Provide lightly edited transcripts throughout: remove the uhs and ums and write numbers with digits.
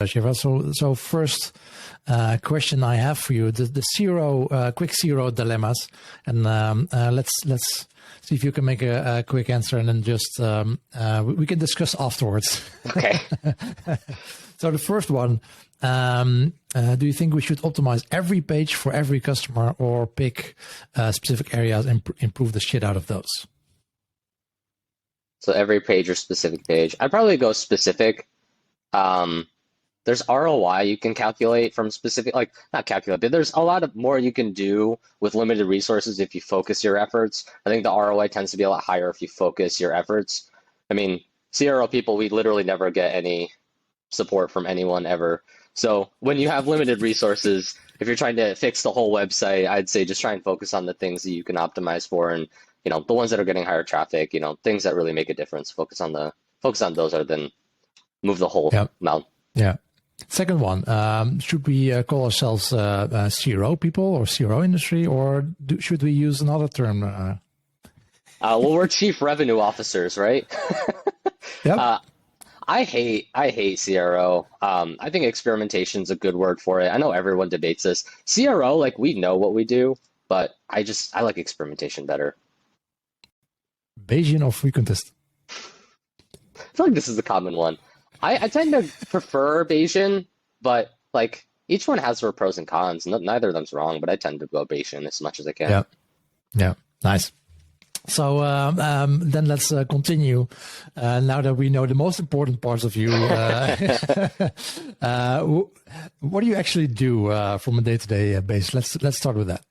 Shiva. So first question I have for you, the quick zero dilemmas, and let's see if you can make a quick answer, and then just we can discuss afterwards. Okay. So the first one, do you think we should optimize every page for every customer, or pick specific areas and improve the shit out of those? So every page or specific page. I'd probably go specific. There's ROI you can calculate from specific, like not calculate, but there's a lot of more you can do with limited resources if you focus your efforts. I think the ROI tends to be a lot higher if you focus your efforts. I mean, CRO people, we literally never get any support from anyone ever. So when you have limited resources, if you're trying to fix the whole website, I'd say just try and focus on the things that you can optimize for, and the ones that are getting higher traffic, things that really make a difference. Focus on those rather than move the whole amount. Yeah. Second one, should we call ourselves CRO people or CRO industry, or should we use another term? Well, we're chief revenue officers, right? Yep. I hate CRO. I think experimentation's a good word for it. I know everyone debates this. CRO, like, we know what we do, but I like experimentation better. Bayesian or frequentist? I feel like this is a common one. I tend to prefer Bayesian, but like each one has their pros and cons. Neither of them's wrong, but I tend to go Bayesian as much as I can. Yeah, nice. So then let's continue. Now that we know the most important parts of you, what do you actually do from a day-to-day basis? Let's start with that.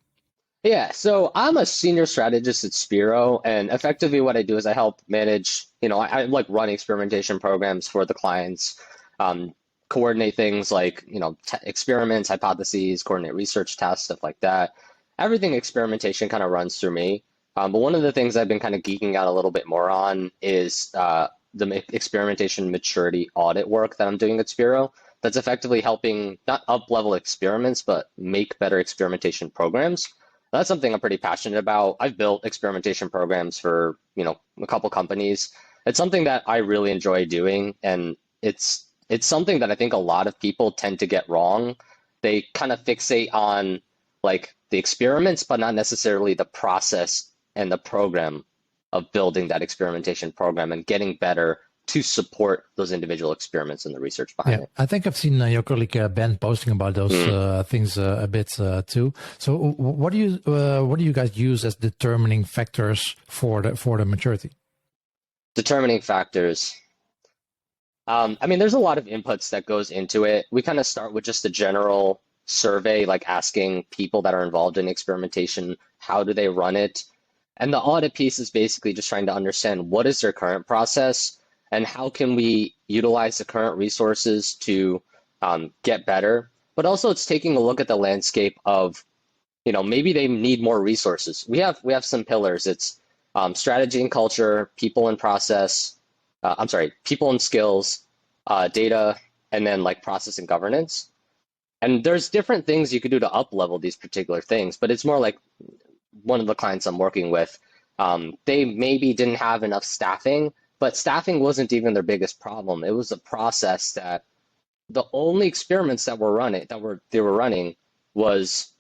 Yeah, so I'm a senior strategist at Spiro, and effectively what I do is I help manage, I like run experimentation programs for the clients, coordinate things like, experiments, hypotheses, coordinate research tests, stuff like that. Everything experimentation kind of runs through me. But one of the things I've been kind of geeking out a little bit more on is the experimentation maturity audit work that I'm doing at Spiro. That's effectively helping not up-level experiments, but make better experimentation programs. That's something I'm pretty passionate about. I've built experimentation programs for, a couple companies. It's something that I really enjoy doing, and it's something that I think a lot of people tend to get wrong. They kind of fixate on like the experiments, but not necessarily the process and the program of building that experimentation program and getting better to support those individual experiments and the research behind it. I think I've seen your colleague Ben posting about those things a bit too. So what do you guys use as determining factors for the maturity? Determining factors. There's a lot of inputs that goes into it. We kind of start with just a general survey, like asking people that are involved in experimentation, how do they run it? And the audit piece is basically just trying to understand what is their current process, and how can we utilize the current resources to get better? But also it's taking a look at the landscape of, maybe they need more resources. We have some pillars. It's strategy and culture, people and process, people and skills, data, and then like process and governance. And there's different things you could do to up-level these particular things, but it's more like one of the clients I'm working with, they maybe didn't have enough staffing, but staffing wasn't even their biggest problem. It was a process that the only experiments that they were running was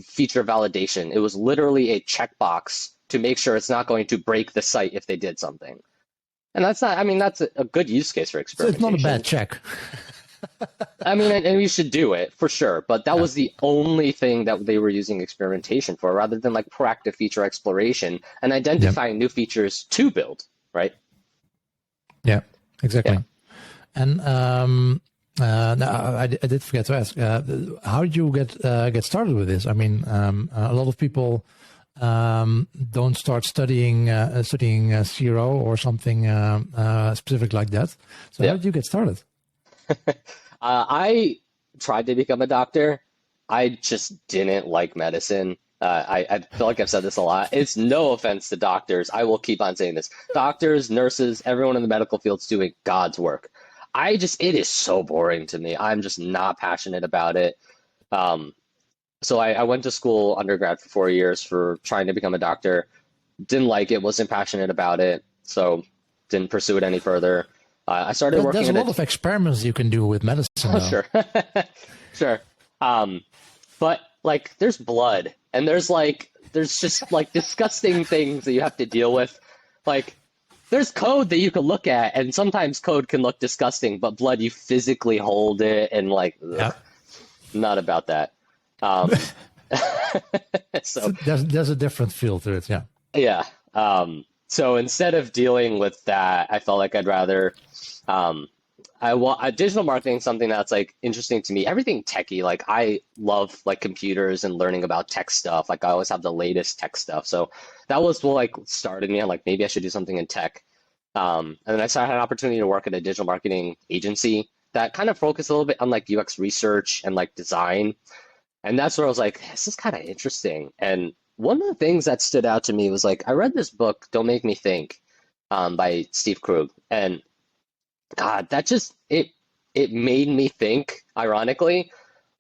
feature validation. It was literally a checkbox to make sure it's not going to break the site if they did something. And that's a good use case for experimentation. So it's not a bad check. And you should do it for sure, but that was the only thing that they were using experimentation for, rather than like proactive feature exploration and identifying new features to build, right? Yeah, exactly. Yeah. And now I did forget to ask, how did you get started with this? A lot of people don't start studying CRO or something specific like that. So how did you get started? I tried to become a doctor. I just didn't like medicine. I feel like I've said this a lot. It's no offense to doctors. I will keep on saying this. Doctors, nurses, everyone in the medical field's doing God's work. It is so boring to me. I'm just not passionate about it. So I went to school undergrad for 4 years for trying to become a doctor. Didn't like it, wasn't passionate about it. So didn't pursue it any further. I started working There's a at lot of experiments you can do with medicine, though. sure, sure. But like, there's blood, and there's just like disgusting things that you have to deal with. Like, there's code that you can look at, and sometimes code can look disgusting, but blood, you physically hold it, and like, Yeah. ugh, not about that. So There's a different feel to it. Yeah. yeah. So instead of dealing with that, I felt like I'd rather um, digital marketing is something that's like interesting to me. Everything techie, like I love like computers and learning about tech stuff. Like I always have the latest tech stuff. So that was what like started me on like maybe I should do something in tech. And then I had an opportunity to work at a digital marketing agency that kind of focused a little bit on like UX research and like design. And that's where I was like, this is kind of interesting. And one of the things that stood out to me was like, I read this book, Don't Make Me Think, by Steve Krug. And God, that just it made me think, ironically,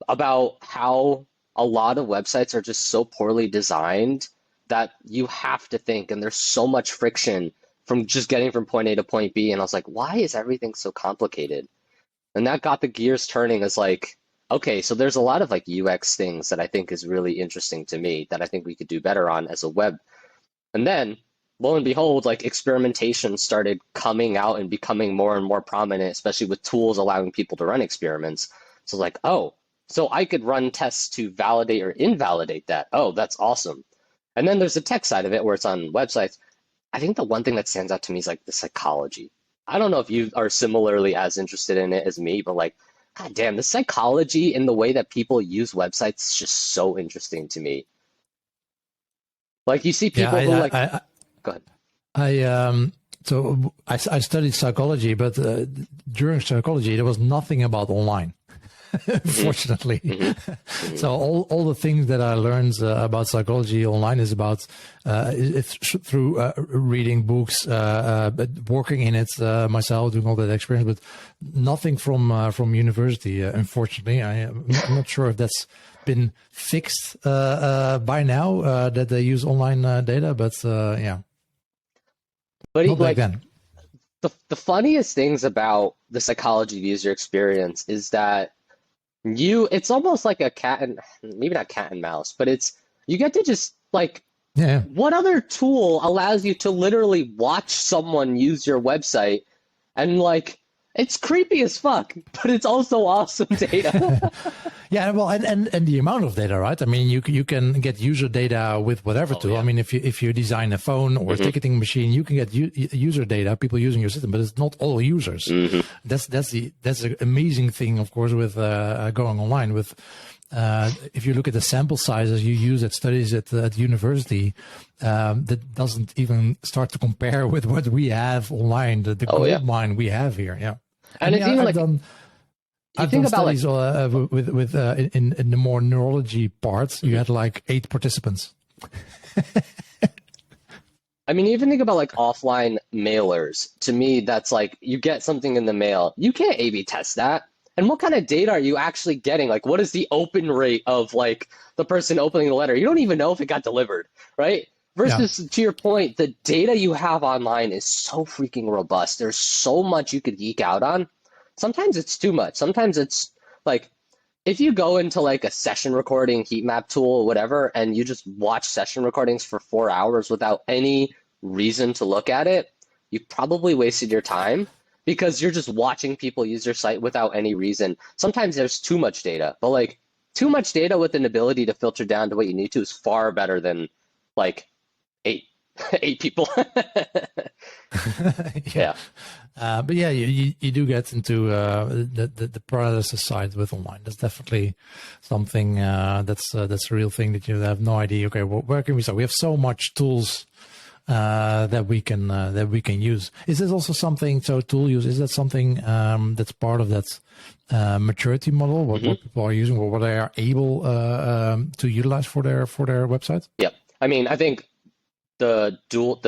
about how a lot of websites are just so poorly designed that you have to think, and there's so much friction from just getting from point A to point B. And I was like, why is everything so complicated? And that got the gears turning as like, okay, so there's a lot of like UX things that I think is really interesting to me that I think we could do better on as a web. And then lo and behold, like experimentation started coming out and becoming more and more prominent, especially with tools allowing people to run experiments. So like, oh, so I could run tests to validate or invalidate that. Oh, that's awesome. And then there's the tech side of it where it's on websites. I think the one thing that stands out to me is like the psychology. I don't know if you are similarly as interested in it as me, but like, God damn, the psychology in the way that people use websites is just so interesting to me. Like you see people who like, go ahead. I studied psychology, but during psychology there was nothing about online. Fortunately. So all the things that I learned about psychology online is about it's through reading books, working in it myself, doing all that experience, but nothing from university. Unfortunately, I'm not sure if that's been fixed by now that they use online data, but yeah. But not like back then. the funniest things about the psychology of user experience is that it's almost like a cat and maybe not cat and mouse, but it's you get to just like Yeah. what other tool allows you to literally watch someone use your website and like it's creepy as fuck, but it's also awesome data. Yeah, well, and the amount of data, right? I mean, you can get user data with whatever tool. Yeah. I mean, if you design a phone or a ticketing machine, you can get user data, people using your system, but it's not all users. That's the amazing thing, of course, with going online. With if you look at the sample sizes you use at studies at university, that doesn't even start to compare with what we have online. The gold mine we have here, yeah. And it's even like. I've done studies with in the more neurology parts. You had like 8 participants. I mean, even think about like offline mailers. To me, that's like you get something in the mail. You can't A/B test that. And what kind of data are you actually getting? Like, what is the open rate of like the person opening the letter? You don't even know if it got delivered, right? Versus to your point, the data you have online is so freaking robust. There's so much you could geek out on. Sometimes it's too much. Sometimes it's like if you go into like a session recording heat map tool or whatever, and you just watch session recordings for 4 hours without any reason to look at it, you probably wasted your time because you're just watching people use your site without any reason. Sometimes there's too much data, but like too much data with an ability to filter down to what you need to is far better than like eight people. Yeah. But yeah, you do get into the paralysis side with online. That's definitely something that's a real thing that you have no idea. Okay, well, where can we start? We have so much tools that we can use. Is this also something? So tool use, is that something that's part of that maturity model? What people are using, or what they are able to utilize for their websites? Yep. I mean, I think the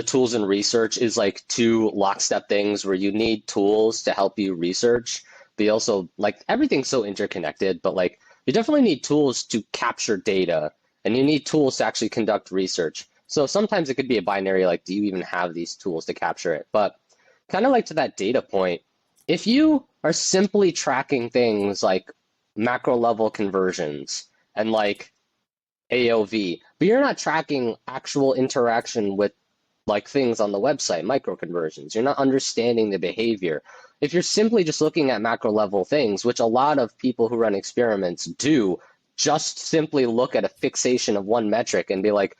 tools and research is like 2 lockstep things where you need tools to help you research, but you also like everything's so interconnected, but like you definitely need tools to capture data and you need tools to actually conduct research. So sometimes it could be a binary, like, do you even have these tools to capture it? But kind of like to that data point, if you are simply tracking things like macro level conversions and like AOV, but you're not tracking actual interaction with like things on the website, micro conversions. You're not understanding the behavior. If you're simply just looking at macro level things, which a lot of people who run experiments do, just simply look at a fixation of one metric and be like,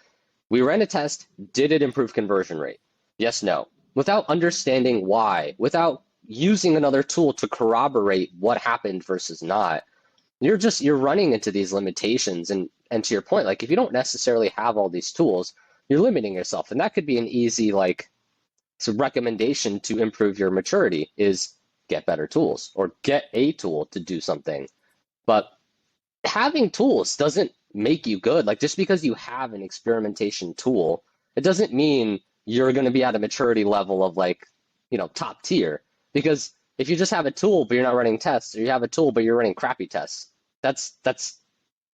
we ran a test, did it improve conversion rate? Yes, no. Without understanding why, without using another tool to corroborate what happened versus not, you're running into these limitations. And to your point, like if you don't necessarily have all these tools, you're limiting yourself. And that could be an easy like recommendation to improve your maturity is get better tools or get a tool to do something. But having tools doesn't make you good. Like just because you have an experimentation tool, it doesn't mean you're going to be at a maturity level of like, top tier. Because if you just have a tool but you're not running tests, or you have a tool but you're running crappy tests, that's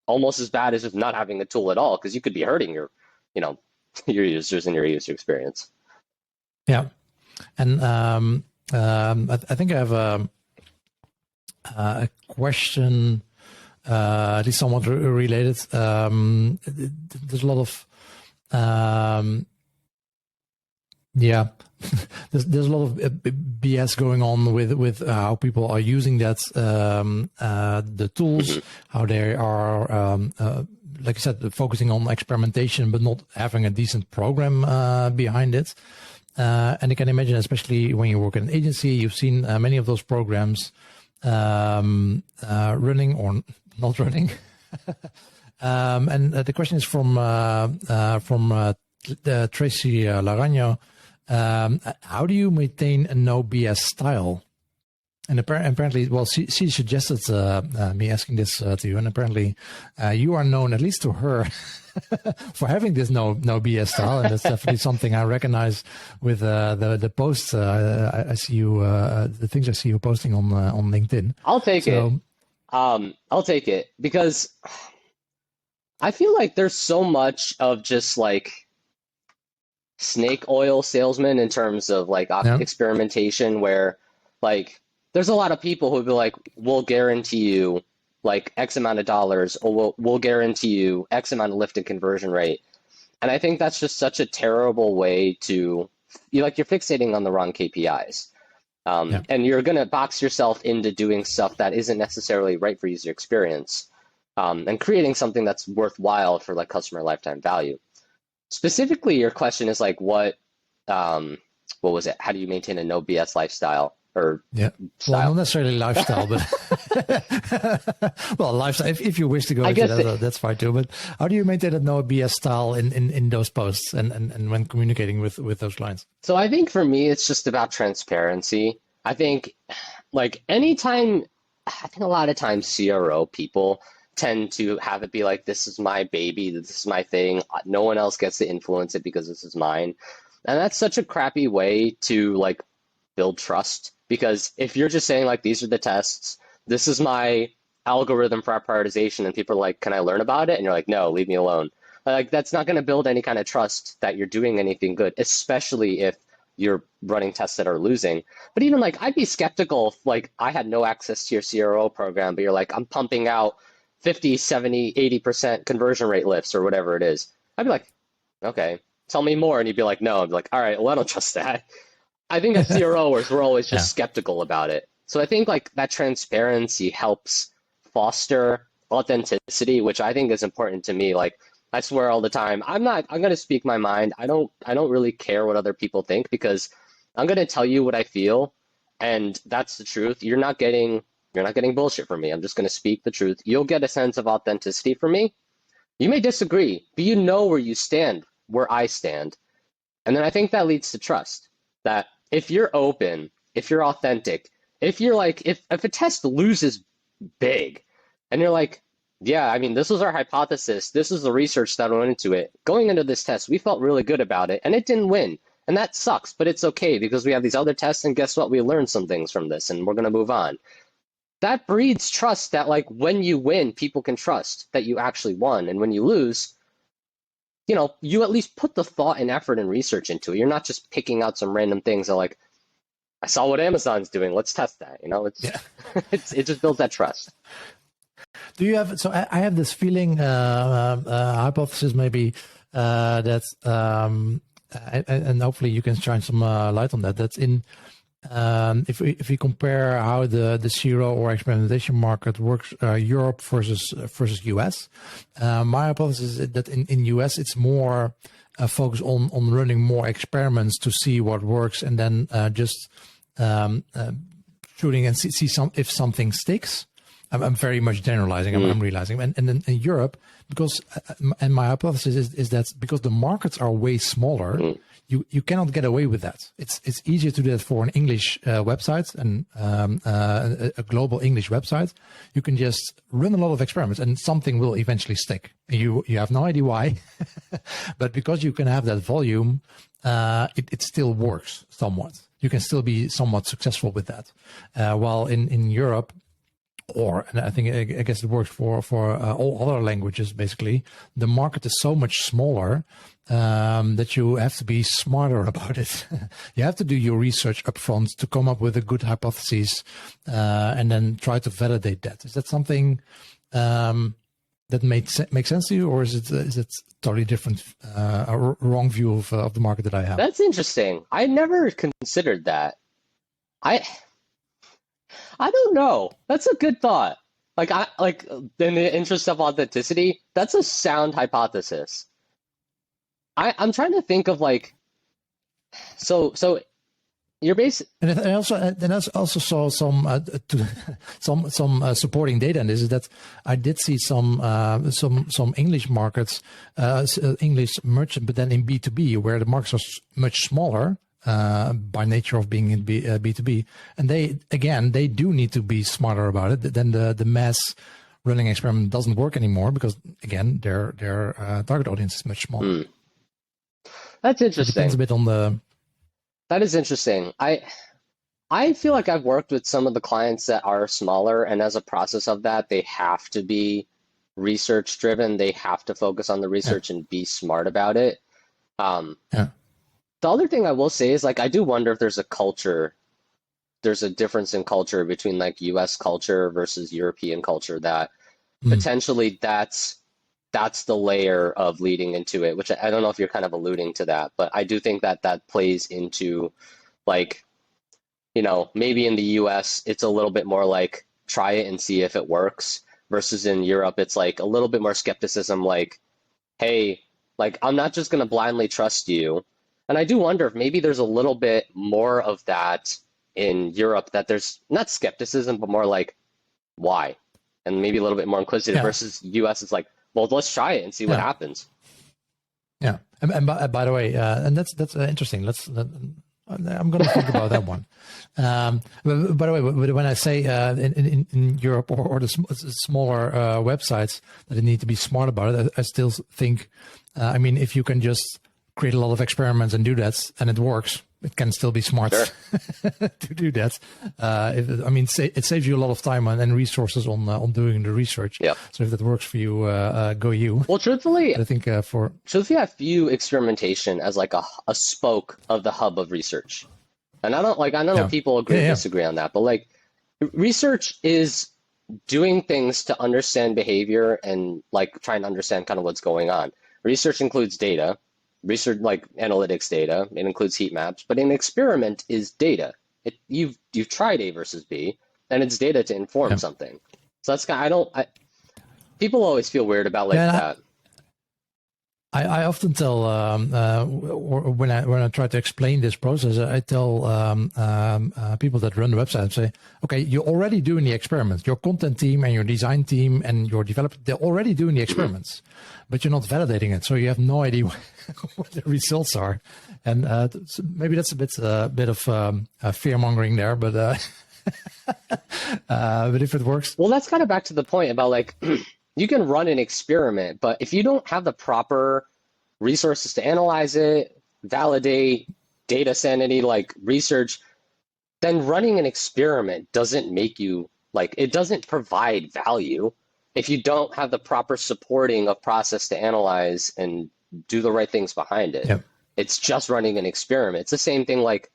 almost as bad as if not having a tool at all, because you could be hurting your, your users and your user experience. Yeah, and I think I have a question, at least somewhat related. There's a lot of there's a lot of BS going on with how people are using that the tools, how they are like I said, focusing on experimentation but not having a decent program behind it. And I can imagine, especially when you work in an agency, you've seen many of those programs running or not running. And the question is from Tracy Laragno. How do you maintain a no BS style? And apparently, well, she suggested me asking this to you, and apparently you are known, at least to her, for having this no BS style, and that's definitely something I recognize with the posts I see you, the things I see you posting on LinkedIn. I'll take it. I'll take it because I feel like there's so much of just like snake oil salesman in terms of like experimentation, where like there's a lot of people who'll be like, we'll guarantee you like X amount of dollars, or we'll guarantee you X amount of lift and conversion rate. And I think that's just such a terrible way to, you're fixating on the wrong KPIs. And you're going to box yourself into doing stuff that isn't necessarily right for user experience, and creating something that's worthwhile for like customer lifetime value. Specifically, your question is like, what was it? How do you maintain a no BS lifestyle? Or well, not necessarily lifestyle, but well, lifestyle. If you wish to go into that, that's fine too. But how do you maintain a no BS style in those posts and when communicating with those clients? So I think for me, it's just about transparency. I think like anytime, I think a lot of times CRO people tend to have it be like, this is my baby, this is my thing. No one else gets to influence it because this is mine. And that's such a crappy way to like build trust. Because if you're just saying like, these are the tests, this is my algorithm for our prioritization, and people are like, can I learn about it? And you're like, no, leave me alone. Like that's not going to build any kind of trust that you're doing anything good, especially if you're running tests that are losing. But even like, I'd be skeptical if like I had no access to your CRO program, but you're like, I'm pumping out 50, 70, 80% conversion rate lifts or whatever it is. I'd be like, okay, tell me more. And you'd be like, no. I'd be like, all right, well, I don't trust that. I think as CROers, we're always just skeptical about it. So I think like that transparency helps foster authenticity, which I think is important to me. Like I swear all the time, I'm going to speak my mind. I don't really care what other people think, because I'm going to tell you what I feel. And that's the truth. You're not getting bullshit from me. I'm just going to speak the truth. You'll get a sense of authenticity from me. You may disagree, but you know where you stand, where I stand. And then I think that leads to trust. That if you're open, if you're authentic, if you're like, if a test loses big and you're like, yeah, I mean, this was our hypothesis, this is the research that went into it. Going into this test, we felt really good about it and it didn't win. And that sucks, but it's okay because we have these other tests, and guess what? We learned some things from this and we're going to move on. That breeds trust that like when you win, people can trust that you actually won. And when you lose, you at least put the thought and effort and research into it. You're not just picking out some random things that like, I saw what Amazon's doing. Let's test that. It's, Yeah. it just builds that trust. Do you have, so I have this feeling, hypothesis maybe, that, and hopefully you can shine some light on that. That's in, if we compare how the zero or experimentation market works, Europe versus US, my hypothesis is that in US it's more focused on running more experiments to see what works, and then just shooting and see if something sticks. I'm very much generalizing. I'm realizing, and then in Europe, because and my hypothesis is that because the markets are way smaller, you cannot get away with that. It's easier to do that for an English website and a global English website. You can just run a lot of experiments, and something will eventually stick. You have no idea why, but because you can have that volume, it still works somewhat. You can still be somewhat successful with that. While in Europe, and I think, I guess it works for all other languages, basically, the market is so much smaller that you have to be smarter about it. You have to do your research upfront to come up with a good hypothesis, and then try to validate that. Is that something that makes sense to you, or is it totally different, a wrong view of the market that I have? That's interesting. I never considered that. I don't know. That's a good thought. Like in the interest of authenticity, that's a sound hypothesis. I'm trying to think of like, so you're basically, And I also saw some supporting data, and this is that I did see some English markets, English merchant, but then in B2B where the markets are much smaller. By nature of being in B2B, and they do need to be smarter about it. Then the mass running experiment doesn't work anymore because again their target audience is much smaller. That's interesting. It depends a bit on the. That is interesting. I feel like I've worked with some of the clients that are smaller, and as a process of that, they have to be research driven. They have to focus on the research and be smart about it. Yeah. The other thing I will say is like I do wonder if there's a difference in culture between like US culture versus European culture that potentially that's the layer of leading into it, which I don't know if you're kind of alluding to that, but I do think that plays into like, maybe in the US it's a little bit more like try it and see if it works versus in Europe it's like a little bit more skepticism like, hey, like I'm not just going to blindly trust you. And I do wonder if maybe there's a little bit more of that in Europe, that there's not skepticism, but more like, why? And maybe a little bit more inquisitive versus US is like, well, let's try it and see what happens. Yeah. And by the way, and that's interesting. I'm going to think about that one. By the way, when I say in Europe or the smaller websites that they need to be smart about it, I still think, I mean, if you can just create a lot of experiments and do that, and it works, it can still be smart to do that. It saves you a lot of time and resources on doing the research. Yeah. So if that works for you, go you. Well, truthfully, I think truthfully, I view experimentation as like a spoke of the hub of research. And I don't know if people agree or disagree on that, but like research is doing things to understand behavior and like trying to understand kind of what's going on. Research includes data. Research like analytics data, it includes heat maps, but an experiment is data. You've tried A versus B, and it's data to inform something. So that's kind of, people always feel weird about like that. I often tell, or when I try to explain this process, I tell people that run the website, say, okay, you're already doing the experiments. Your content team and your design team and your developer, they're already doing the experiments, but you're not validating it, so you have no idea what the results are. And so maybe that's a bit of fear mongering there, but if it works, well, that's kind of back to the point about like. You can run an experiment, but if you don't have the proper resources to analyze it, validate, data sanity, like research, then running an experiment doesn't make you, like, it doesn't provide value if you don't have the proper supporting of process to analyze and do the right things behind it. Yep. It's just running an experiment. It's the same thing like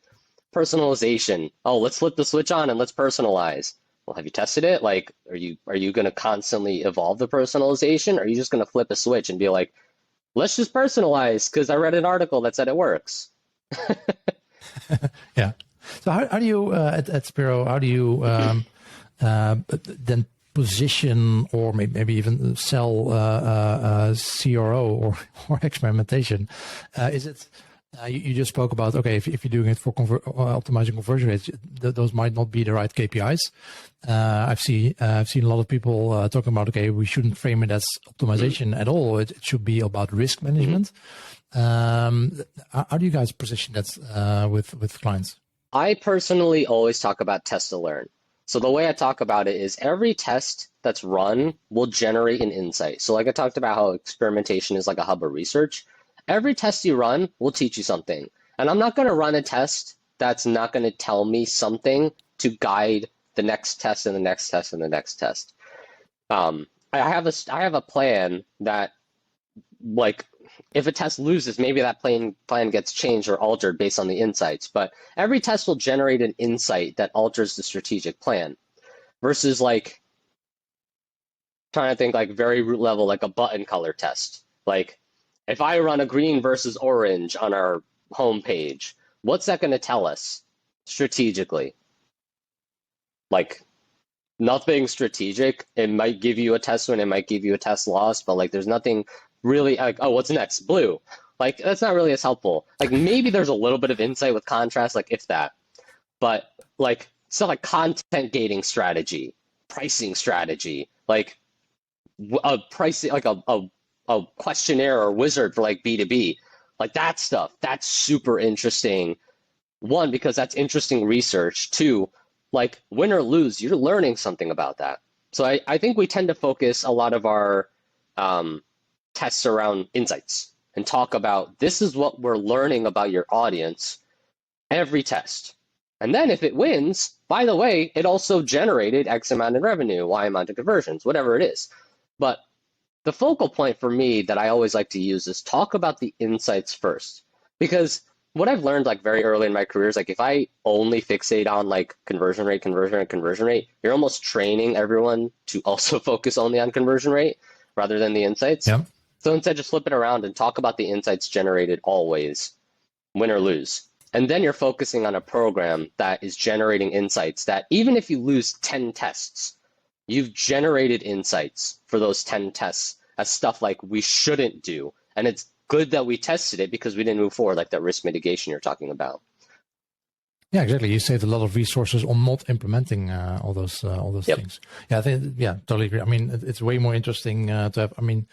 Personalization. Oh, let's flip the switch on and let's personalize. Well, have you tested it? Like, are you going to constantly evolve the personalization? Or are you just going to flip a switch and be like, let's just personalize because I read an article that said it works? Yeah. So how do you at Spiro? How do you then position or maybe even sell CRO or experimentation? Is it you just spoke about, okay, if you're doing it for optimizing conversion rates, those might not be the right KPIs. I've seen a lot of people talking about, okay, we shouldn't frame it as optimization at all. It should be about risk management. How do you guys position that with clients? I personally always talk about test to learn. So the way I talk about it is every test that's run will generate an insight. So like I talked about how experimentation is like a hub of research. Every test you run will teach you something. And I'm not going to run a test that's not going to tell me something to guide the next test and the next test and the next test. I have a plan that, like, if a test loses, maybe that plan gets changed or altered based on the insights. But every test will generate an insight that alters the strategic plan. Versus, like, trying to think like very root level, like a button color test. Like, if I run a green versus orange on our homepage, what's that going to tell us strategically? Like, nothing strategic. It might give you a test win, it might give you a test loss, but like there's nothing really like, oh, what's next? Blue. Like, that's not really as helpful. Like, maybe there's a little bit of insight with contrast, like if that. But like stuff like content gating strategy, pricing strategy, like a pricing, like a questionnaire or wizard for like B2B, like that stuff, that's super interesting. One, because that's interesting research. Two, like win or lose, you're learning something about that. So I think we tend to focus a lot of our tests around insights and talk about this is what we're learning about your audience every test. And then if it wins, by the way, it also generated X amount in revenue, Y amount of conversions, whatever it is. But the focal point for me that I always like to use is talk about the insights first. Because what I've learned like very early in my career is like if I only fixate on like conversion rate, you're almost training everyone to also focus only on conversion rate rather than the insights. Yeah. So instead, just flip it around and talk about the insights generated always, win or lose. And then you're focusing on a program that is generating insights that even if you lose 10 tests, you've generated insights for those 10 tests as stuff like we shouldn't do. And it's good that we tested it because we didn't move forward, like that risk mitigation you're talking about. Yeah, exactly. You saved a lot of resources on not implementing all those Yep. things. Yeah, I think, yeah, totally agree. I mean, it's way more interesting to have, I mean,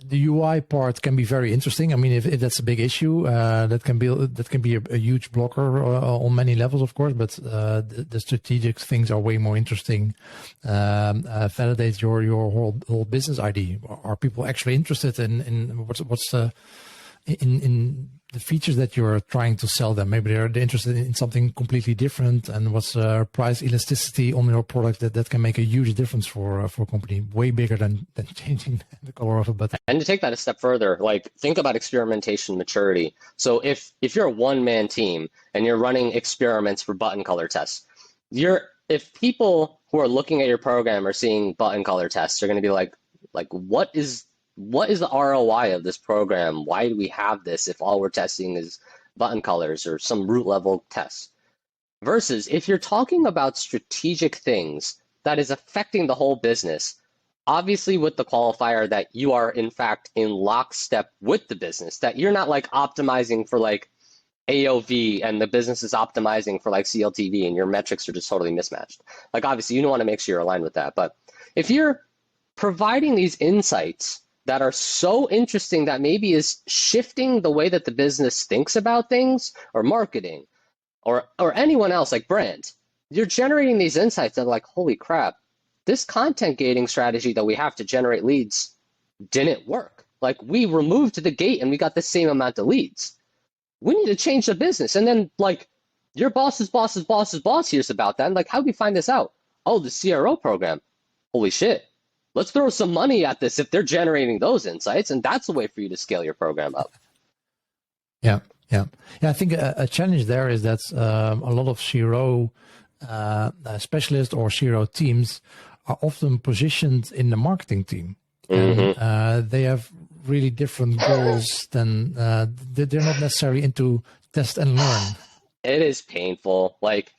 the UI part can be very interesting. I mean, if that's a big issue, that can be a huge blocker on many levels, of course. But the strategic things are way more interesting. Validate your whole business ID. Are people actually interested in what's in the features that you're trying to sell them? Maybe they're interested in something completely different, and what's price elasticity on your product that can make a huge difference for a company, way bigger than changing the color of a button. And to take that a step further, like think about experimentation maturity. So if you're a one-man team and you're running experiments for button color tests, if people who are looking at your program are seeing button color tests, they're going to be like what is the ROI of this program? Why do we have this if all we're testing is button colors or some root level tests? Versus if you're talking about strategic things that is affecting the whole business, obviously with the qualifier that you are in fact in lockstep with the business, that you're not like optimizing for like AOV and the business is optimizing for like CLTV and your metrics are just totally mismatched. Like obviously you want to make sure you're aligned with that. But if you're providing these insights that are so interesting that maybe is shifting the way that the business thinks about things or marketing or anyone else like brand, you're generating these insights that are like, holy crap, this content gating strategy that we have to generate leads didn't work. Like we removed the gate and we got the same amount of leads. We need to change the business. And then like your boss's boss hears about that. And like, how do we find this out? Oh, the CRO program. Holy shit. Let's throw some money at this if they're generating those insights, and that's a way for you to scale your program up. Yeah, Yeah, yeah. I think a challenge there is that a lot of CRO specialists or CRO teams are often positioned in the marketing team, and they have really different goals than they're not necessarily into test and learn. It is painful. Like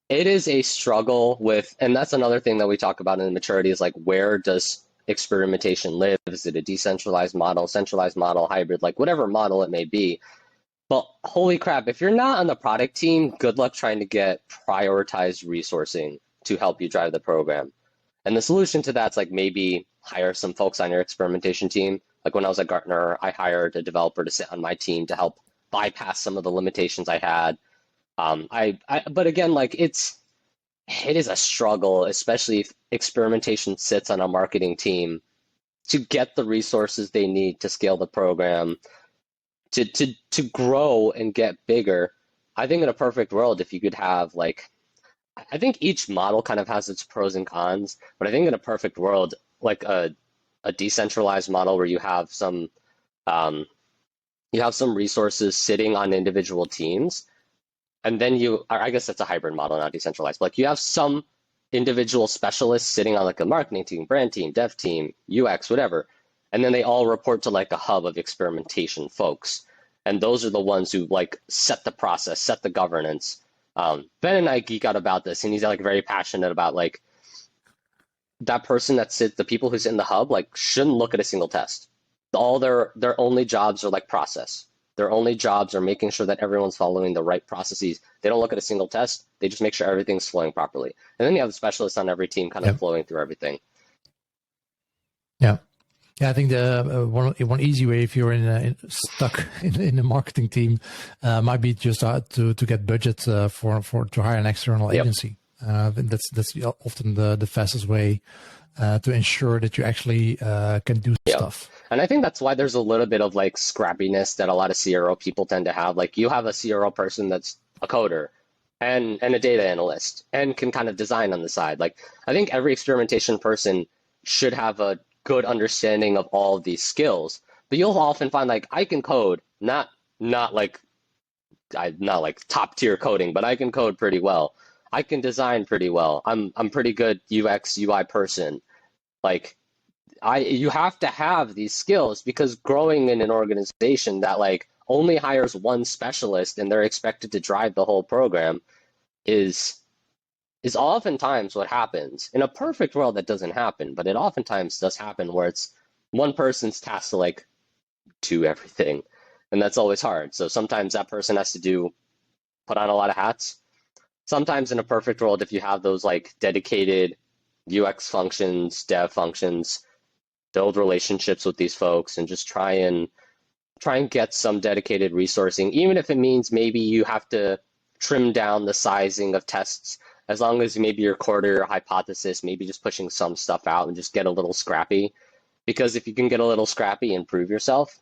it is a struggle with, and that's another thing that we talk about in maturity is like, where does experimentation live? Is it a decentralized model, centralized model, hybrid, like whatever model it may be? But holy crap, if you're not on the product team, good luck trying to get prioritized resourcing to help you drive the program. And the solution to that's like maybe hire some folks on your experimentation team. Like when I was at Gartner, I hired a developer to sit on my team to help bypass some of the limitations I had. But again, like it is a struggle, especially if experimentation sits on a marketing team to get the resources they need to scale the program, to grow and get bigger. I think in a perfect world, if you could have like, I think each model kind of has its pros and cons, but I think in a perfect world, like a decentralized model where um, you have some resources sitting on individual teams, and then I guess that's a hybrid model, not decentralized. But like you have some individual specialists sitting on like a marketing team, brand team, dev team, UX, whatever, and then they all report to like a hub of experimentation folks, and those are the ones who like set the process, set the governance. Ben and I geek out about this, and he's like very passionate about like that person that sits, the people who sit in the hub, like shouldn't look at a single test. All their only jobs are like process. Their only jobs are making sure that everyone's following the right processes. They don't look at a single test. They just make sure everything's flowing properly. And then you have specialists on every team kind of flowing through everything. Yeah. Yeah, I think the one easy way if you're stuck in the marketing team might be just to get budget for to hire an external agency. That's often the fastest way to ensure that you actually can do stuff. And I think that's why there's a little bit of like scrappiness that a lot of CRO people tend to have. Like you have a CRO person that's a coder and a data analyst and can kind of design on the side. Like I think every experimentation person should have a good understanding of all of these skills. But you'll often find like I can code, not like not like top tier coding, but I can code pretty well. I can design pretty well. I'm pretty good UX UI person. Like you have to have these skills because growing in an organization that like only hires one specialist and they're expected to drive the whole program is oftentimes what happens. In a perfect world, that doesn't happen, but it oftentimes does happen where it's one person's tasked to like do everything, and that's always hard. So sometimes that person has to put on a lot of hats. Sometimes in a perfect world, if you have those like dedicated UX functions, dev functions, build relationships with these folks and just try and get some dedicated resourcing, even if it means maybe you have to trim down the sizing of tests, as long as maybe your quarter hypothesis, maybe just pushing some stuff out and just get a little scrappy. Because if you can get a little scrappy and prove yourself,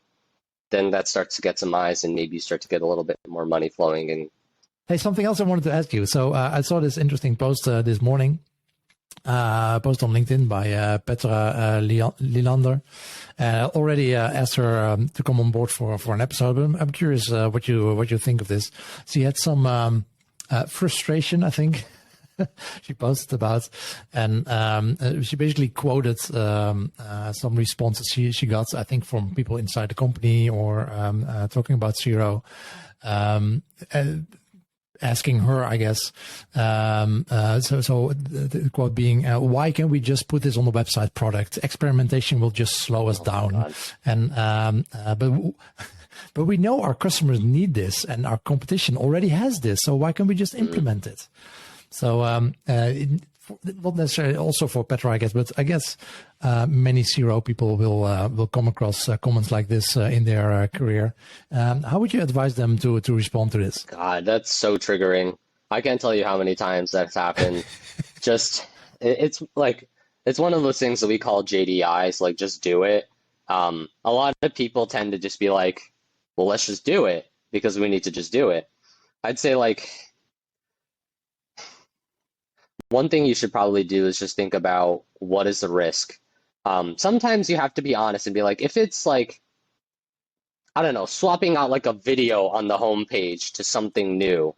then that starts to get some eyes and maybe you start to get a little bit more money flowing in. Hey, something else I wanted to ask you. So I saw this interesting post this morning, post on LinkedIn by Petra Lilander. Already asked her to come on board for an episode, but I'm curious what you think of this. She had some frustration, I think, she posted about, and she basically quoted some responses she got, I think, from people inside the company or talking about Zero, asking her, I guess. So the quote being, "Why can't we just put this on the website product? Experimentation will just slow us down." And but we know our customers need this, and our competition already has this. So why can't we just implement it? So not necessarily also for Petra, I guess, but I guess many CRO people will come across comments like this in their career. How would you advise them to respond to this? God, that's so triggering. I can't tell you how many times that's happened. Just it's like it's one of those things that we call JDIs, like just do it. A lot of people tend to just be like, well, let's just do it because we need to just do it. I'd say like one thing you should probably do is just think about what is the risk. Sometimes you have to be honest and be like, if it's like, I don't know, swapping out like a video on the home page to something new.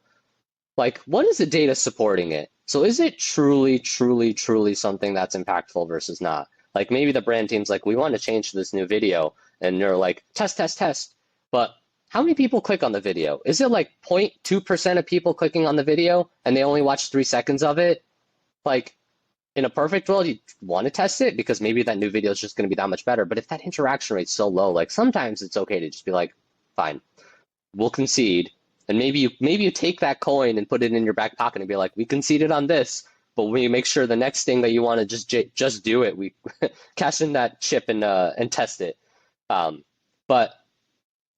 Like, what is the data supporting it? So is it truly, truly, truly something that's impactful versus not? Like maybe the brand team's like, we want to change to this new video, and they're like, test, test, test. But how many people click on the video? Is it like 0.2% of people clicking on the video and they only watch 3 seconds of it? Like, in a perfect world, you want to test it because maybe that new video is just going to be that much better. But if that interaction rate's so low, like sometimes it's okay to just be like, fine, we'll concede. And maybe you take that coin and put it in your back pocket and be like, we conceded on this, but we make sure the next thing that you want to just do it. We cash in that chip and test it. But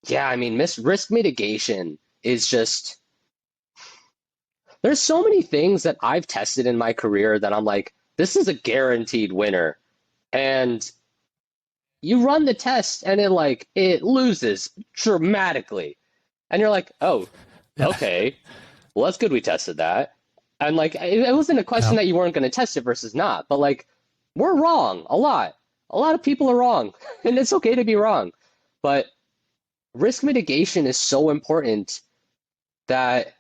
yeah, I mean, risk mitigation is just, there's so many things that I've tested in my career that I'm like, this is a guaranteed winner. And you run the test and it loses dramatically. And you're like, oh, okay, well, that's good we tested that. And like, it wasn't a question that you weren't going to test it versus not, but like, we're wrong a lot. A lot of people are wrong, and it's okay to be wrong. But risk mitigation is so important that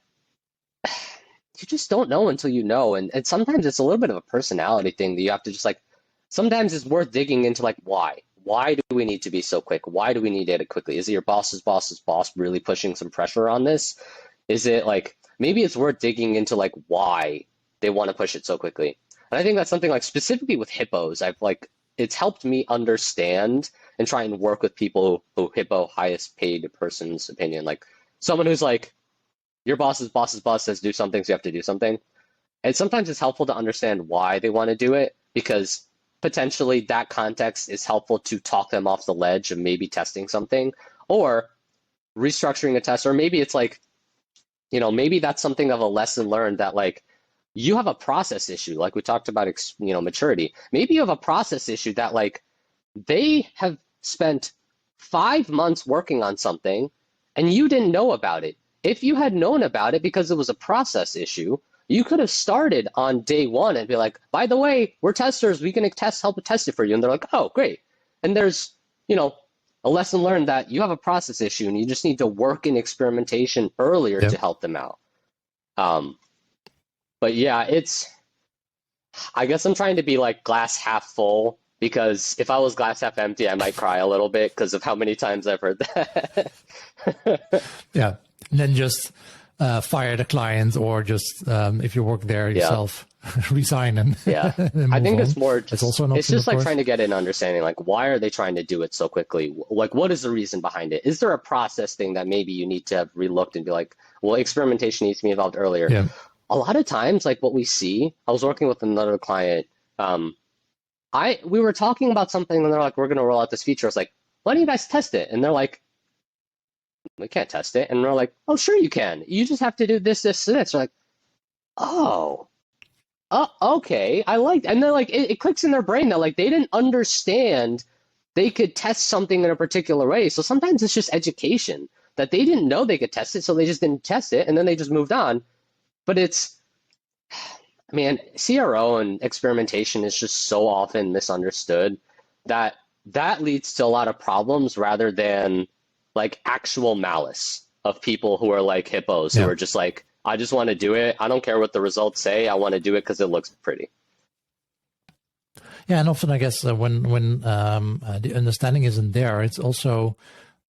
you just don't know until you know. And sometimes it's a little bit of a personality thing that you have to just like, sometimes it's worth digging into like, why? Why do we need to be so quick? Why do we need it quickly? Is it your boss's boss's boss really pushing some pressure on this? Is it like, maybe it's worth digging into like why they want to push it so quickly? And I think that's something like specifically with hippos, it's helped me understand and try and work with people who hippo highest paid person's opinion. Like someone who's like, your boss's boss's boss says do something, so you have to do something. And sometimes it's helpful to understand why they want to do it, because potentially that context is helpful to talk them off the ledge of maybe testing something or restructuring a test. Or maybe it's like, maybe that's something of a lesson learned that like you have a process issue. Like we talked about, maturity. Maybe you have a process issue that like they have spent 5 months working on something and you didn't know about it. If you had known about it because it was a process issue, you could have started on day one and be like, by the way, we're testers. We can help test it for you. And they're like, oh, great. And there's, a lesson learned that you have a process issue and you just need to work in experimentation earlier to help them out. But yeah, I guess I'm trying to be like glass half full, because if I was glass half empty, I might cry a little bit because of how many times I've heard that. Yeah. And then just fire the client, or just if you work there yourself, resign and and I think on. it's more It's also an option, it's just like course. trying to get an understanding, like why are they trying to do it so quickly? Like what is the reason behind it? Is there a process thing that maybe you need to have relooked and be like, well, experimentation needs to be involved earlier? Yeah. A lot of times, like what we see, I was working with another client. We were talking about something and they're like, we're gonna roll out this feature. I was like, why don't you guys test it? And they're like, we can't test it. And we're like, oh, sure you can. You just have to do this, this, and this. They're like, oh, okay. And then like it clicks in their brain that like they didn't understand they could test something in a particular way. So sometimes it's just education that they didn't know they could test it, so they just didn't test it, and then they just moved on. But CRO and experimentation is just so often misunderstood that leads to a lot of problems rather than like actual malice of people who are like hippos who are just like, I just want to do it. I don't care what the results say. I want to do it because it looks pretty. Yeah, and often I guess when the understanding isn't there, it's also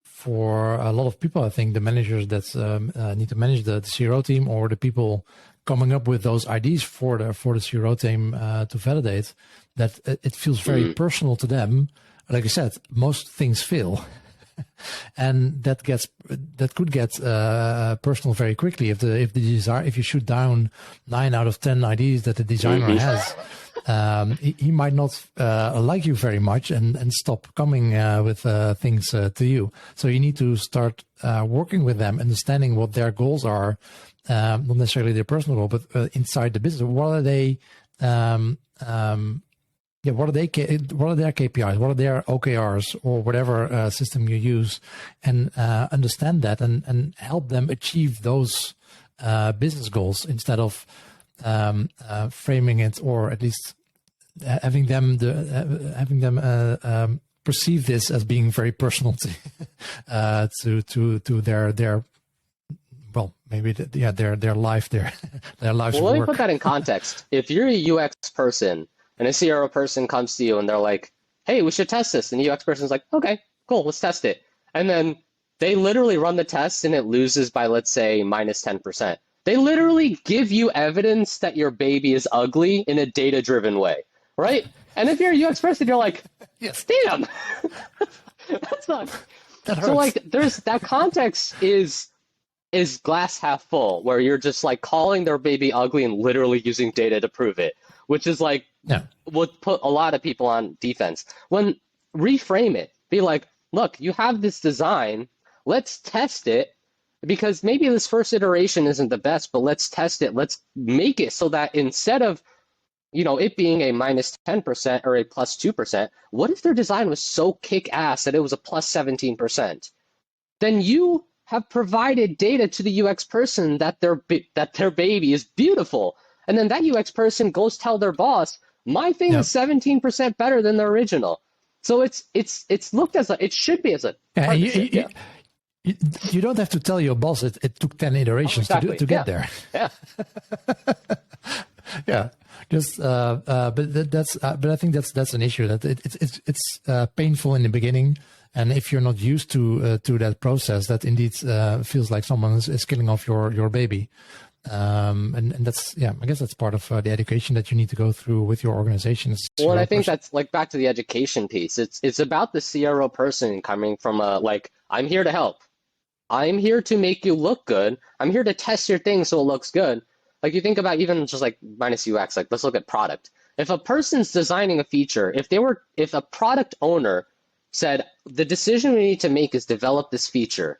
for a lot of people, I think the managers that need to manage the CRO team, or the people coming up with those ideas for the CRO team to validate, that it feels very personal to them. Like I said, most things fail. And that could get personal very quickly if you shoot down 9 out of 10 ideas that the designer has. He might not like you very much and stop coming with things to you. So you need to start working with them, understanding what their goals are, not necessarily their personal goal, but inside the business. What are they? What are their KPIs? What are their OKRs, or whatever system you use, and understand that and help them achieve those business goals, instead of framing it, or at least having them perceive this as being very personal to their well, maybe their life, their lives. Well, let me work. put that in context. If you're a UX person and a CRO person comes to you and they're like, "Hey, we should test this," and the UX person's like, "Okay, cool, let's test it," and then they literally run the test and it loses by, let's say, minus 10%. They literally give you evidence that your baby is ugly in a data-driven way, right? And if you're a UX person, you're like, yes, damn, that's not. So like, there's that context is glass half full, where you're just like calling their baby ugly and literally using data to prove it, which is like would put a lot of people on defense. When reframe it, be like, look, you have this design, let's test it, because maybe this first iteration isn't the best, but let's test it. Let's make it so that instead of, you know, it being a minus 10% or a plus 2%, what if their design was so kick ass that it was a plus 17%? Then you have provided data to the UX person that their baby is beautiful. And then that UX person goes tell their boss, my thing is 17% better than the original. So it's looked as it should be as a partnership. You don't have to tell your boss it took 10 iterations to get there. Yeah. Yeah. Just but I think that's an issue, that it's painful in the beginning, and if you're not used to that process, that indeed feels like someone is killing off your baby. And that's, I guess that's part of the education that you need to go through with your organizations. Well, and I think that's like back to the education piece. It's about the CRO person coming from like, I'm here to help. I'm here to make you look good. I'm here to test your thing so it looks good. Like, you think about even just like minus UX, like let's look at product. If a person's designing a feature, if a product owner said, the decision we need to make is develop this feature,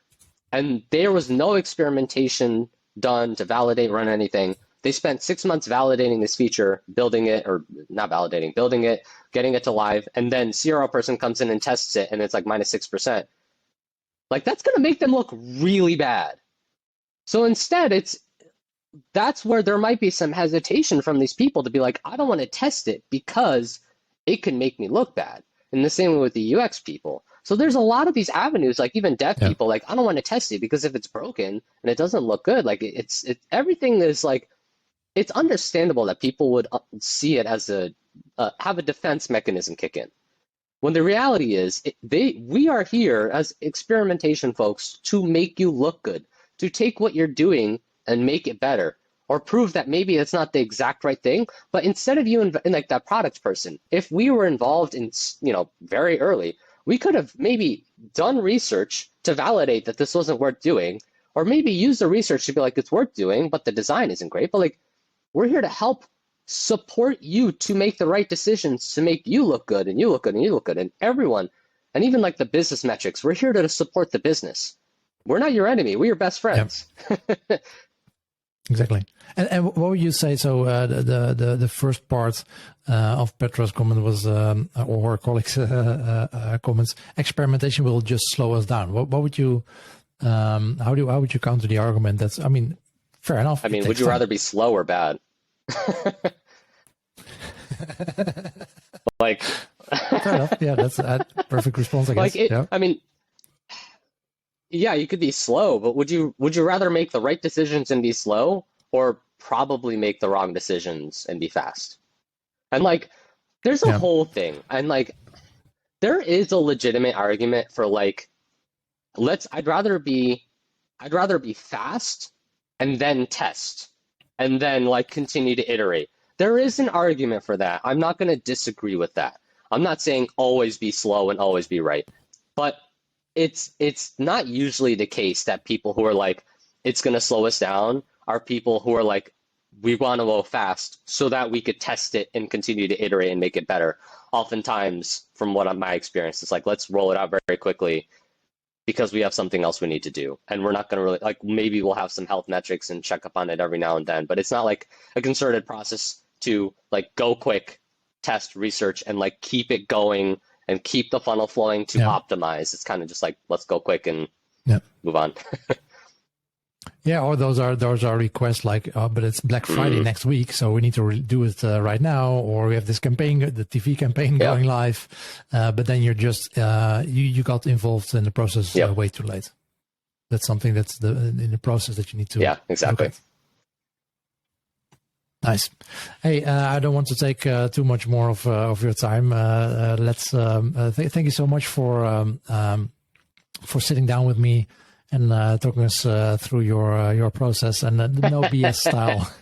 and there was no experimentation done to validate, run anything. They spent 6 months validating this feature, building it, or not validating, building it, getting it to live, and then CRO person comes in and tests it, and it's like minus 6%. Like, that's going to make them look really bad. So instead, that's where there might be some hesitation from these people to be like, I don't want to test it because it can make me look bad. And the same way with the UX people. So there's a lot of these avenues, like even dev people, like, I don't want to test it because if it's broken and it doesn't look good, like everything is like, it's understandable that people would see it as have a defense mechanism kick in. When the reality is, we are here as experimentation folks to make you look good, to take what you're doing and make it better, or prove that maybe it's not the exact right thing. But instead of you in like that product person, if we were involved in, very early, we could have maybe done research to validate that this wasn't worth doing, or maybe use the research to be like, it's worth doing, but the design isn't great. But like, we're here to help support you to make the right decisions, to make you look good and you look good and you look good, and everyone, and even like the business metrics, we're here to support the business. We're not your enemy. We're your best friends. Yep. Exactly. And what would you say? So the first part of Petra's comment was, or her colleagues' comments, experimentation will just slow us down. What would you, how would you counter the argument? That's, I mean, fair enough. I mean, would you rather be slow or bad? Like, fair enough. Yeah, that's a perfect response, I guess. Like I mean, yeah, you could be slow, but would you rather make the right decisions and be slow, or probably make the wrong decisions and be fast? And like, there's a whole thing, and like, there is a legitimate argument for like, I'd rather be fast and then test and then like continue to iterate. There is an argument for that. I'm not going to disagree with that. I'm not saying always be slow and always be right, but it's not usually the case that people who are like, it's going to slow us down, are people who are like, we want to go fast so that we could test it and continue to iterate and make it better. Oftentimes, from what my experience, it's like, let's roll it out very, very quickly because we have something else we need to do. And we're not going to really, like, maybe we'll have some health metrics and check up on it every now and then, but it's not like a concerted process to like go quick, test, research, and like keep it going and keep the funnel flowing to optimize. It's kind of just like, let's go quick and move on. Yeah, or those are requests like, but it's Black Friday next week, so we need to do it right now, or we have this campaign, the TV campaign going live, but then you're just you got involved in the process way too late. That's something that's in the process that you need to. Yeah, exactly. Look at. Nice. Hey, I don't want to take too much more of your time. Thank you so much for sitting down with me and talking us through your process and no BS style.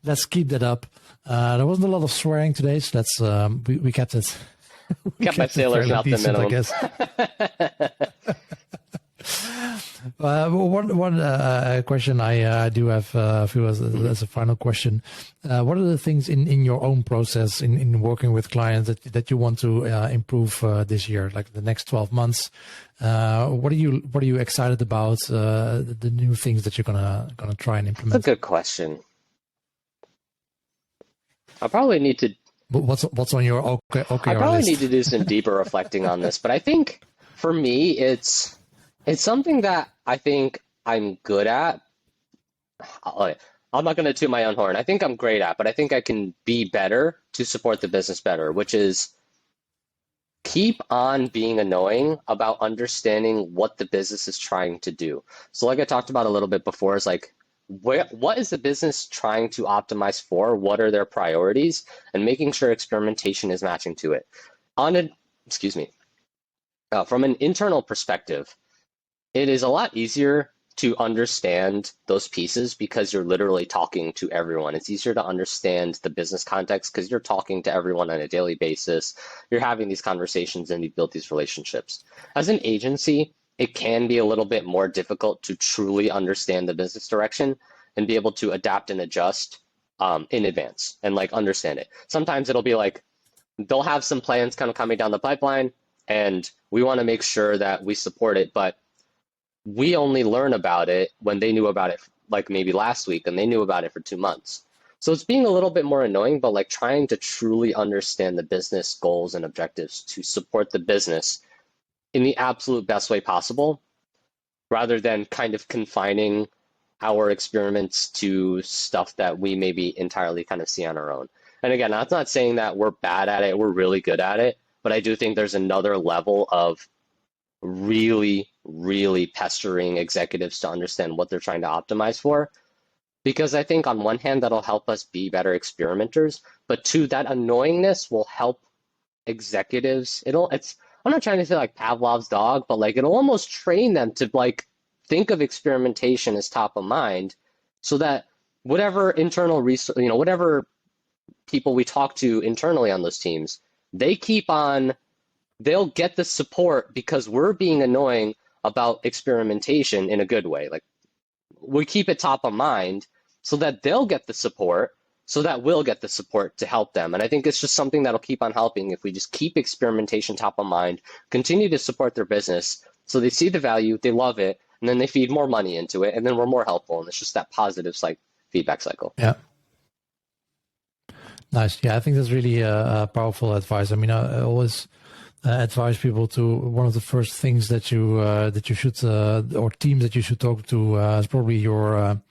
Let's keep that up. There wasn't a lot of swearing today, so that's we kept it. Kept my sailors out the minimum, I guess. One question I do have for you as a final question. What are the things in your own process in working with clients that you want to improve this year, like the next 12 months? What are you excited about? The new things that you're gonna try and implement? That's a good question. I probably need to. What's on your OKR list? I probably need to do some deeper reflecting on this, but I think for me, it's something that I think I'm good at. I'm not going to toot my own horn. I think I'm great at, but I think I can be better to support the business better, which is keep on being annoying about understanding what the business is trying to do. So like I talked about a little bit before, is like, what is the business trying to optimize for? What are their priorities? And making sure experimentation is matching to it. From an internal perspective, it is a lot easier to understand those pieces because you're literally talking to everyone. It's easier to understand the business context because you're talking to everyone on a daily basis. You're having these conversations and you build these relationships. As an agency, it can be a little bit more difficult to truly understand the business direction and be able to adapt and adjust in advance and like understand it. Sometimes it'll be like, they'll have some plans kind of coming down the pipeline and we want to make sure that we support it, but we only learn about it when they knew about it like maybe last week and they knew about it for 2 months. So it's being a little bit more annoying, but like trying to truly understand the business goals and objectives to support the business in the absolute best way possible, rather than kind of confining our experiments to stuff that we maybe entirely kind of see on our own. And again, that's not saying that we're bad at it, we're really good at it, but I do think there's another level of really, really pestering executives to understand what they're trying to optimize for. Because I think on one hand, that'll help us be better experimenters, but two, that annoyingness will help executives. I'm not trying to say like Pavlov's dog, but like it'll almost train them to like think of experimentation as top of mind so that whatever internal research, whatever people we talk to internally on those teams, they'll get the support because we're being annoying about experimentation in a good way. Like we keep it top of mind so that they'll get the support, so that we'll get the support to help them. And I think it's just something that'll keep on helping if we just keep experimentation top of mind, continue to support their business so they see the value, they love it, and then they feed more money into it, and then we're more helpful. And it's just that positive feedback cycle. Yeah. Nice. Yeah, I think that's really powerful advice. I mean, I always advise people to one of the first things that you should or teams that you should talk to is probably your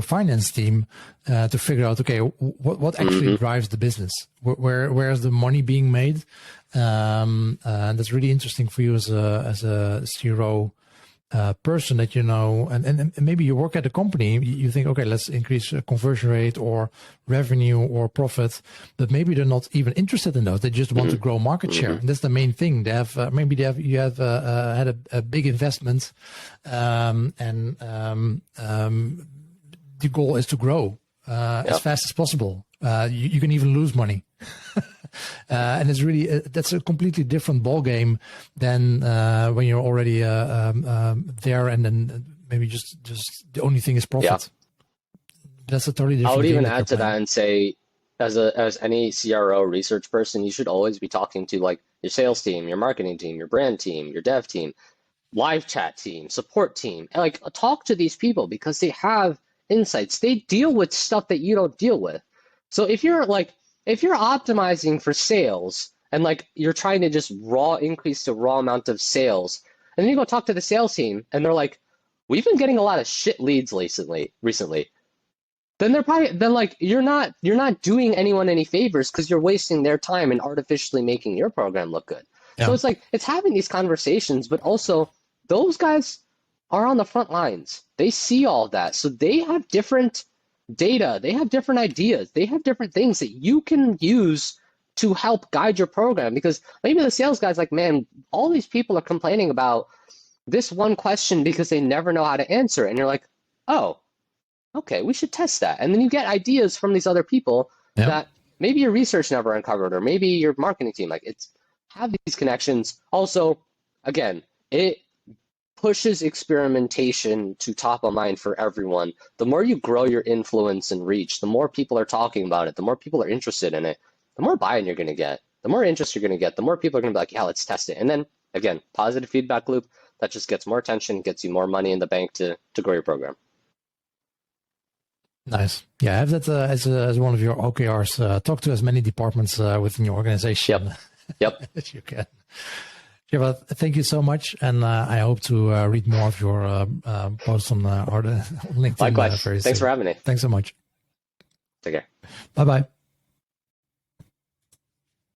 finance team to figure out, okay, what actually drives the business? Where is the money being made? And that's really interesting for you as a CRO person that and maybe you work at a company, you think, okay, let's increase conversion rate or revenue or profit, but maybe they're not even interested in those. They just want to grow market share. And that's the main thing. You have had a big investment, and the goal is to grow as fast as possible. You can even lose money. And it's really that's a completely different ball game than when you're already there, and then maybe just the only thing is profit. Yeah. That's a totally different. I would even add to that and say, as any CRO research person, you should always be talking to like your sales team, your marketing team, your brand team, your dev team, live chat team, support team. And like talk to these people because they have insights. They deal with stuff that you don't deal with. So if you're optimizing for sales and like you're trying to just increase the raw amount of sales And then you go talk to the sales team and they're like, we've been getting a lot of shit leads recently. Then they're probably, then like, you're not doing anyone any favors because you're wasting their time and artificially making your program look good. Yeah. So it's like, it's having these conversations, but also those guys are on the front lines. They see all that. So they have different data. They have different ideas. They have different things that you can use to help guide your program, because maybe the sales guy's like, man, all these people are complaining about this one question because they never know how to answer it. And you're like, oh, okay, we should test that. And then you get ideas from these other people that maybe your research never uncovered, or maybe your marketing team, like, it's have these connections. Also, again, it pushes experimentation to top of mind for everyone. The more you grow your influence and reach, the more people are talking about it, the more people are interested in it, the more buy-in you're going to get, the more interest you're going to get, the more people are going to be like, yeah, let's test it. And then again, positive feedback loop, that just gets more attention, gets you more money in the bank to grow your program. Nice. Yeah, have that as one of your OKRs. Talk to as many departments within your organization Yep. as you can. Shiva, thank you so much, and I hope to read more of your posts on LinkedIn. Likewise. Very Thanks soon. for having me. Thanks so much. Take care. Bye-bye.